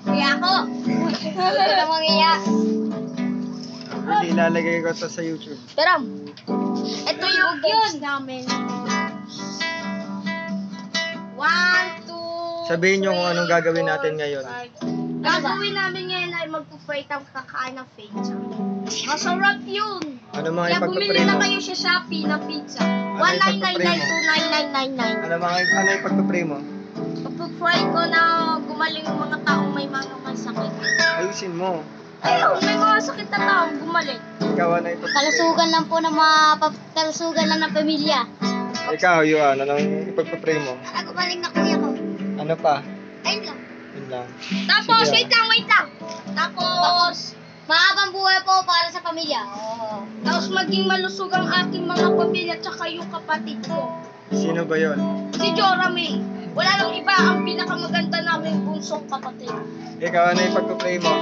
Kaya ako. Huwag ka na mangiya. Hindi, ilalagay ko to sa YouTube. Taram. Ito yung post namin. 1, 2, Sabihin nyo kung anong gagawin natin ngayon. Gagawin namin ngayon ay magpo-pray tayo kakain ng pizza. Masarap yun. Ano mga Kaya bumili ipagpapray na mo? kayo sa Shopee ng pizza. ipagpapray 199929999. Ano ipagpapray mo? Magpo-pray ko na gumaling yung mga taong may mga masakit. Ayusin mo. Ayun, may mga sakit na taong gumaling. Ikaw ano ipagpapray? Kalusugan lang po ng mga kalusugan lang ng pamilya. Ikaw, Yuan, anong ipagpapray mo? Gumaling na kuya ko. Ano pa? Ayun lang. Yun lang. Tapos, Sige, wait lang. Tapos, mahabang buhay po para sa pamilya. Tapos maging malusog ang aking mga pamilya tsaka yung kapatid ko. Sino ba yun? Si Jora May. Wala lang iba ang pinakamaganda naming bunsong kapatid. Ikaw, ano ipagpapray mo?